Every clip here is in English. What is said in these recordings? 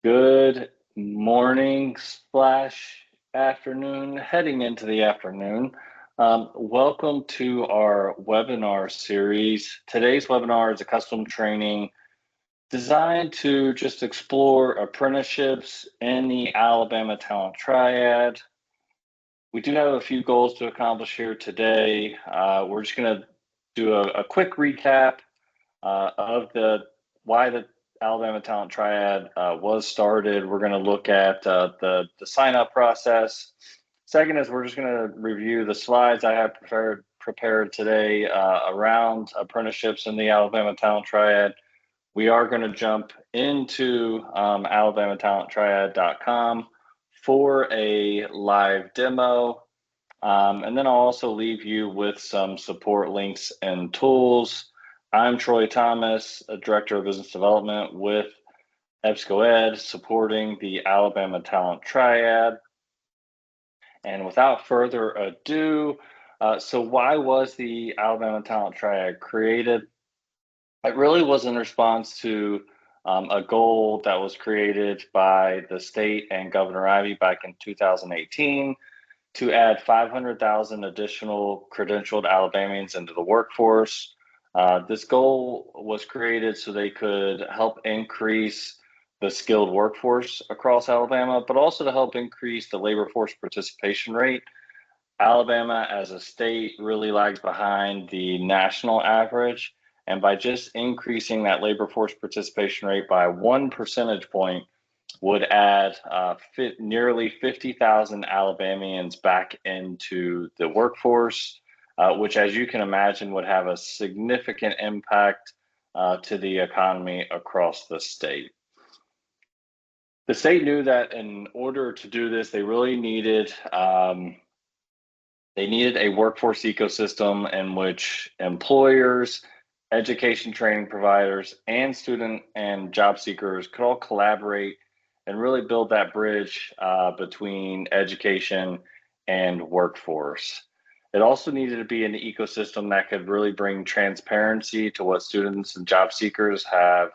Good morning slash afternoon, heading into the afternoon. Welcome to our webinar series. Today's webinar is a custom training designed to just explore apprenticeships in the Alabama Talent Triad. We do have a few goals to accomplish here today. We're just going to do a quick recap of why the Alabama Talent Triad was started. We're going to look at the sign up process. Second is we're just going to review the slides I have prepared today around apprenticeships in the Alabama Talent Triad. We are going to jump into alabamatalenttriad.com for a live demo. And then I'll also leave you with some support links and tools. I'm Troy Thomas, a Director of Business Development with EBSCOED, supporting the Alabama Talent Triad. And without further ado, so why was the Alabama Talent Triad created? It really was in response to a goal that was created by the state and Governor Ivey back in 2018 to add 500,000 additional credentialed Alabamians into the workforce. This goal was created so they could help increase the skilled workforce across Alabama, but also to help increase the labor force participation rate. Alabama as a state really lags behind the national average. And by just increasing that labor force participation rate by 1 percentage point, would add nearly 50,000 Alabamians back into the workforce, which, as you can imagine, would have a significant impact to the economy across the state. The state knew that in order to do this, they really needed a workforce ecosystem in which employers, education training providers, and student and job seekers could all collaborate and really build that bridge between education and workforce. It also needed to be an ecosystem that could really bring transparency to what students and job seekers have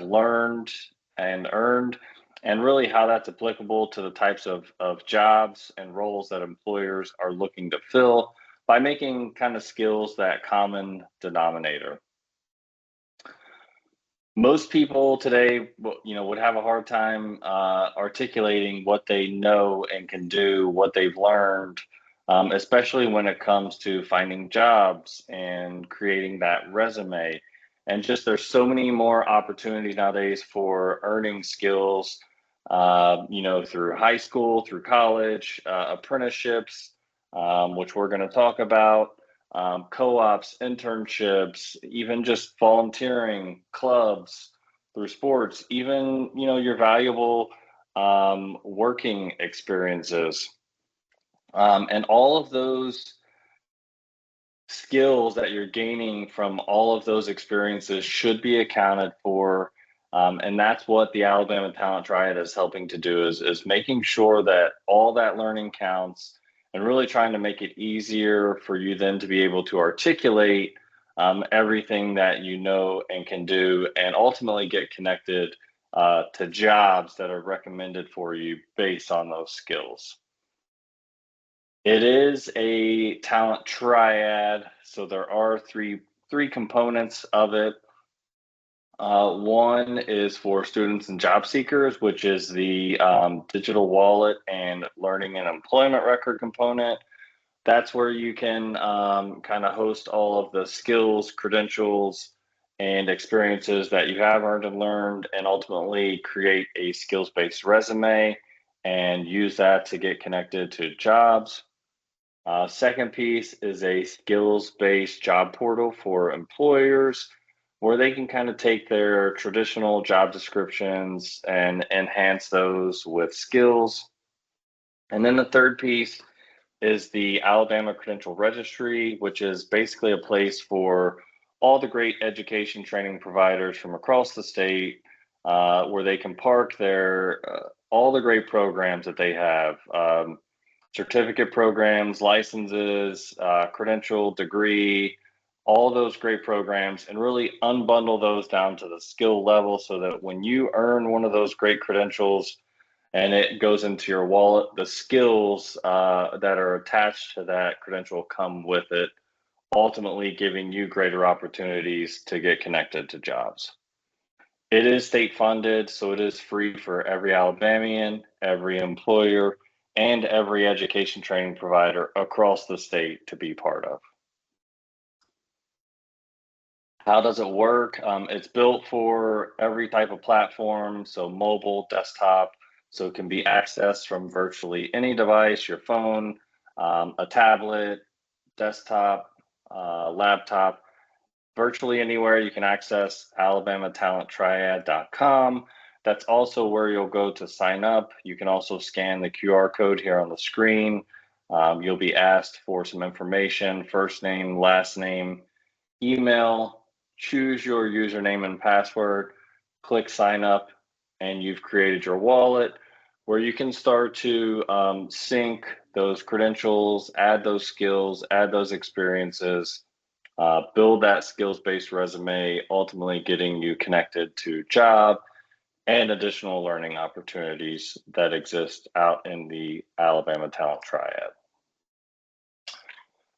learned and earned, and really how that's applicable to the types of jobs and roles that employers are looking to fill by making kind of skills that common denominator. Most people today, would have a hard time articulating what they know and can do, what they've learned, especially when it comes to finding jobs and creating that resume. And just there's so many more opportunities nowadays for earning skills, through high school, through college, apprenticeships, which we're going to talk about. Co-ops, internships, even just volunteering, clubs, through sports, even your valuable working experiences, and all of those skills that you're gaining from all of those experiences should be accounted for. And that's what the Alabama Talent Triad is helping to do, is making sure that all that learning counts, and really trying to make it easier for you then to be able to articulate everything that you know and can do, and ultimately get connected to jobs that are recommended for you based on those skills. It is a talent triad, so there are three components of it. One is for students and job seekers, which is the digital wallet and learning and employment record component. That's where you can kind of host all of the skills, credentials, and experiences that you have earned and learned, and ultimately create a skills-based resume and use that to get connected to jobs. Second piece is a skills-based job portal for employers, where they can kind of take their traditional job descriptions and enhance those with skills. And then the third piece is the Alabama Credential Registry, which is basically a place for all the great education training providers from across the state, where they can park their all the great programs that they have. Certificate programs, licenses, credential, degree, all those great programs and really unbundle those down to the skill level so that when you earn one of those great credentials and it goes into your wallet, the skills that are attached to that credential come with it, ultimately giving you greater opportunities to get connected to jobs. It is state funded, so it is free for every Alabamian, every employer, and every education training provider across the state to be part of. How does it work? It's built for every type of platform, so mobile, desktop, so it can be accessed from virtually any device, your phone, a tablet, desktop, laptop, virtually anywhere you can access alabamatalenttriad.com. That's also where you'll go to sign up. You can also scan the QR code here on the screen. You'll be asked for some information, first name, last name, email, choose your username and password, click sign up, and you've created your wallet where you can start to sync those credentials, add those skills, add those experiences, build that skills-based resume, ultimately getting you connected to job and additional learning opportunities that exist out in the Alabama Talent Triad.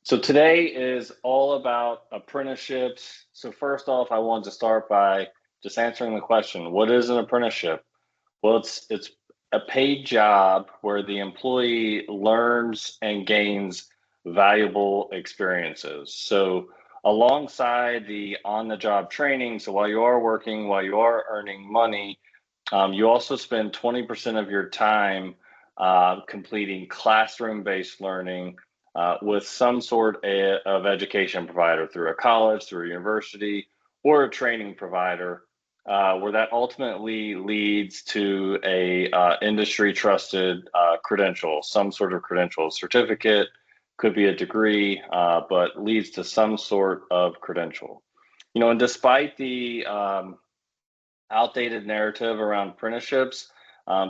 So today is all about apprenticeships. So first off, I wanted to start by just answering the question, what is an apprenticeship? Well, it's a paid job where the employee learns and gains valuable experiences. So alongside the on-the-job training, so while you are working, while you are earning money, you also spend 20% of your time completing classroom-based learning with some sort of education provider through a college, through a university, or a training provider, where that ultimately leads to a industry trusted credential, some sort of credential, certificate, could be a degree, but leads to some sort of credential. You know, and despite the outdated narrative around apprenticeships,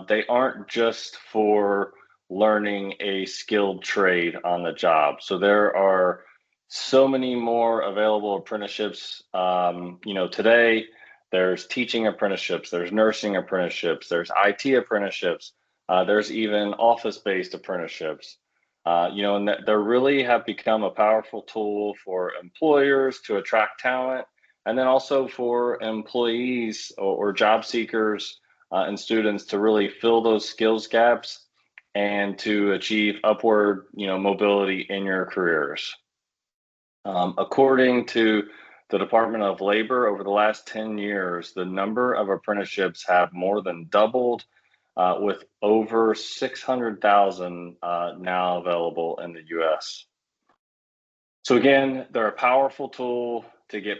they aren't just for learning a skilled trade on the job. So there are so many more available apprenticeships. You know, today there's teaching apprenticeships, there's nursing apprenticeships, there's IT apprenticeships, there's even office-based apprenticeships. You know, and they really have become a powerful tool for employers to attract talent, and then also for employees or job seekers and students to really fill those skills gaps and to achieve upward, you know, mobility in your careers. According to the Department of Labor, over the last 10 years, the number of apprenticeships have more than doubled, with over 600,000 now available in the US. So again, they're a powerful tool to get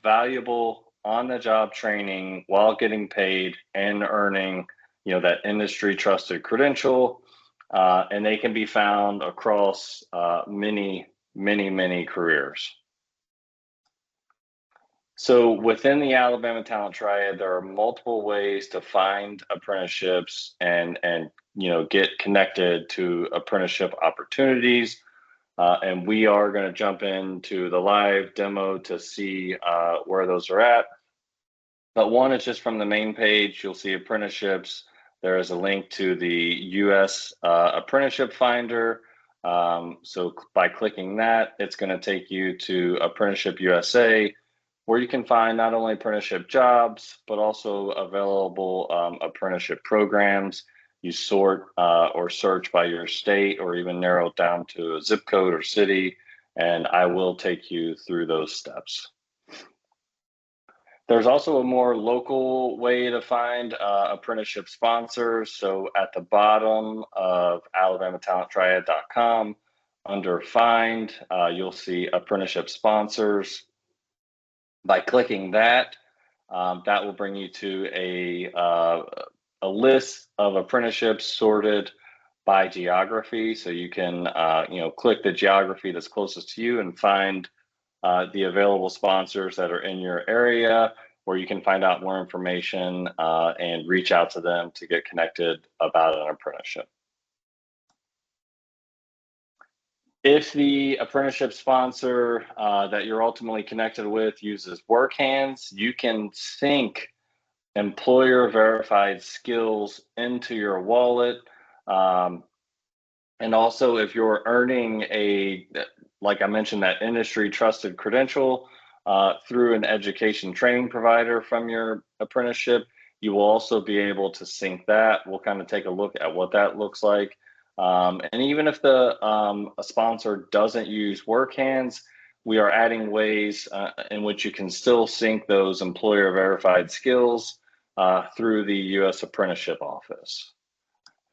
valuable on-the-job training while getting paid and earning, you know, that industry trusted credential, and they can be found across many careers. So within the Alabama Talent Triad, there are multiple ways to find apprenticeships and you know, get connected to apprenticeship opportunities. And we are going to jump into the live demo to see where those are at. But one is just from the main page, you'll see apprenticeships. There is a link to the US Apprenticeship Finder. So by clicking that, it's going to take you to Apprenticeship USA, where you can find not only apprenticeship jobs, but also available apprenticeship programs. You sort or search by your state or even narrow it down to a zip code or city, and I will take you through those steps. There's also a more local way to find apprenticeship sponsors. So at the bottom of alabamatalenttriad.com, under Find, you'll see apprenticeship sponsors. By clicking that, that will bring you to a list of apprenticeships sorted by geography. So you can you know, click the geography that's closest to you and find the available sponsors that are in your area, where you can find out more information and reach out to them to get connected about an apprenticeship. If the apprenticeship sponsor that you're ultimately connected with uses WorkHands, you can sync employer verified skills into your wallet. Um, and also, if you're earning like I mentioned, that industry trusted credential through an education training provider from your apprenticeship, you will also be able to sync that. We'll kind of take a look at what that looks like. And even if a sponsor doesn't use WorkHands, we are adding ways in which you can still sync those employer verified skills through the U.S. Apprenticeship Office.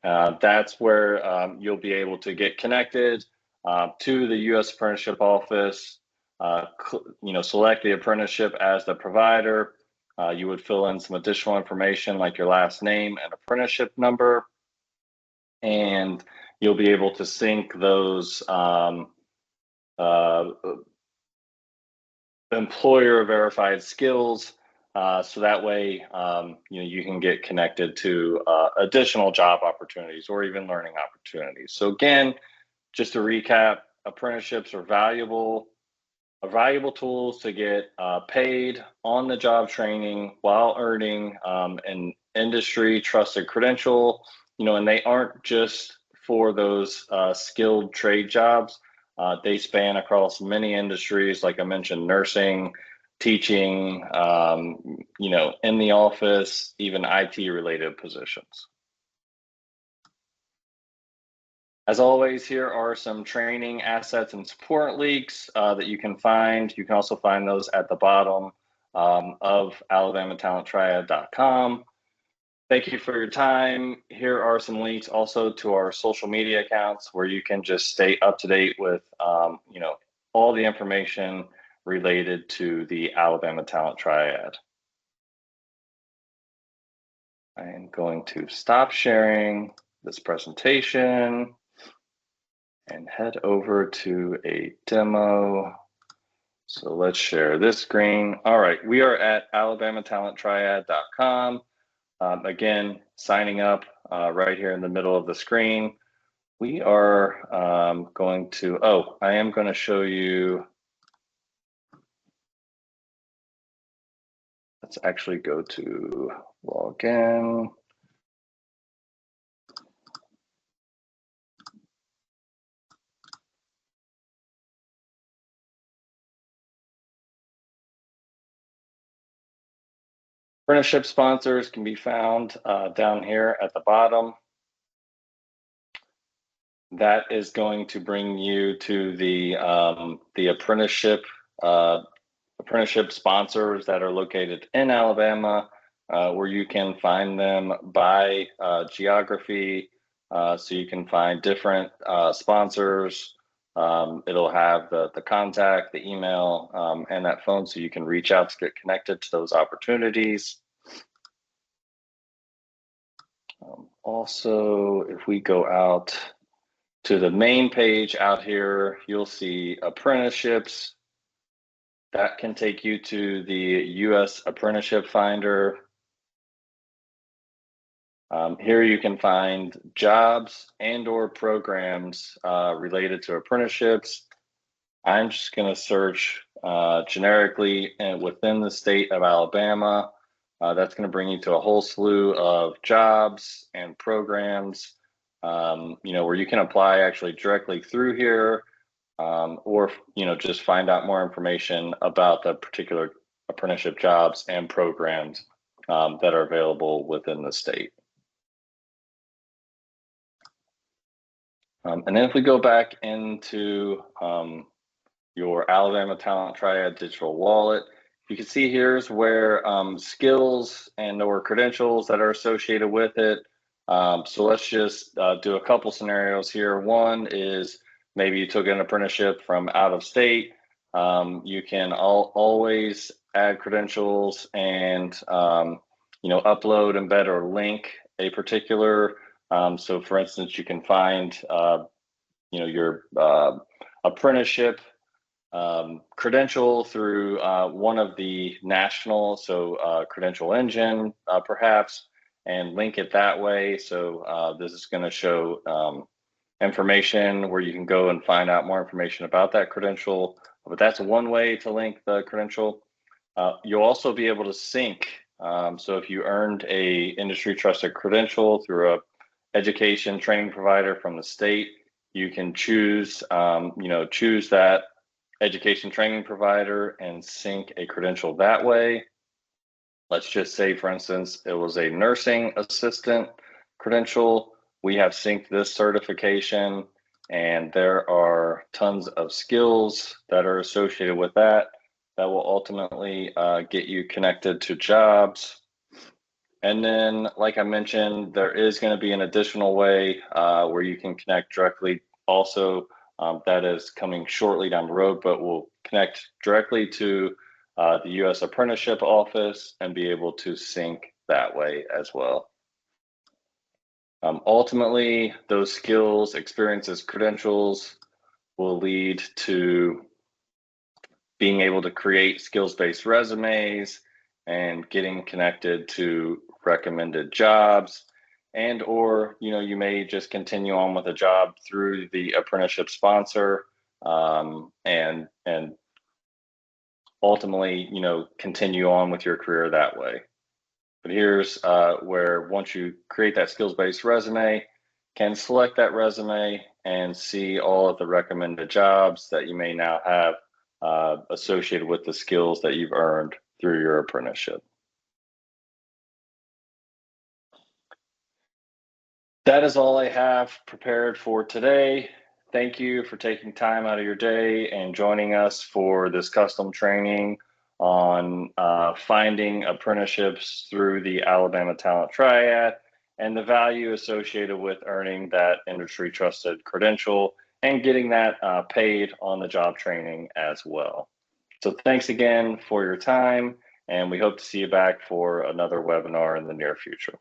That's where you'll be able to get connected to the U.S. Apprenticeship Office. Select the apprenticeship as the provider. You would fill in some additional information like your last name and apprenticeship number, and you'll be able to sync those employer verified skills. So that way, you can get connected to additional job opportunities or even learning opportunities. So again, just to recap, apprenticeships are valuable tools to get paid on the job training while earning an industry trusted credential. And they aren't just for those skilled trade jobs. They span across many industries, like I mentioned, nursing, teaching, in the office, even IT related positions. As always, here are some training assets and support links that you can find. You can also find those at the bottom of alabamatalenttriad.com. Thank you for your time. Here are some links also to our social media accounts where you can just stay up to date with, all the information related to the Alabama Talent Triad. I am going to stop sharing this presentation and head over to a demo. So let's share this screen. All right, we are at alabamatalenttriad.com. Again, signing up right here in the middle of the screen. We are I am going to show you. Let's actually go to login. Apprenticeship sponsors can be found down here at the bottom. That is going to bring you to the apprenticeship sponsors that are located in Alabama, where you can find them by geography. So you can find different sponsors. It'll have the contact, the email, and that phone, so you can reach out to get connected to those opportunities. Also, if we go out to the main page out here, you'll see apprenticeships. That can take you to the U.S. Apprenticeship Finder. Here you can find jobs and/or programs related to apprenticeships. I'm just going to search generically and within the state of Alabama. That's going to bring you to a whole slew of jobs and programs, where you can apply actually directly through here, or just find out more information about the particular apprenticeship jobs and programs that are available within the state. And then if we go back into your Alabama Talent Triad digital wallet, you can see here's where skills and or credentials that are associated with it. So let's just do a couple scenarios here. One is maybe you took an apprenticeship from out of state. You can always add credentials and upload, embed, or link a particular. So for instance, you can find your apprenticeship credential through one of the national, Credential Engine perhaps, and link it that way. So this is going to show information where you can go and find out more information about that credential. But that's one way to link the credential. You'll also be able to sync. So if you earned a industry trusted credential through a education training provider from the state, you can choose, choose that education training provider and sync a credential that way. Let's just say, for instance, it was a nursing assistant credential. We have synced this certification, and there are tons of skills that are associated with that that will ultimately get you connected to jobs. And then, like I mentioned, there is going to be an additional way where you can connect directly also. That is coming shortly down the road, but we'll connect directly to the U.S. Apprenticeship Office and be able to sync that way as well. Ultimately, those skills, experiences, credentials will lead to being able to create skills-based resumes and getting connected to recommended jobs, and or you may just continue on with a job through the apprenticeship sponsor, and ultimately continue on with your career that way. But here's where, once you create that skills-based resume, can select that resume and see all of the recommended jobs that you may now have associated with the skills that you've earned through your apprenticeship. That is all I have prepared for today. Thank you for taking time out of your day and joining us for this custom training on finding apprenticeships through the Alabama Talent Triad and the value associated with earning that industry trusted credential and getting that paid on the job training as well. So thanks again for your time, and we hope to see you back for another webinar in the near future.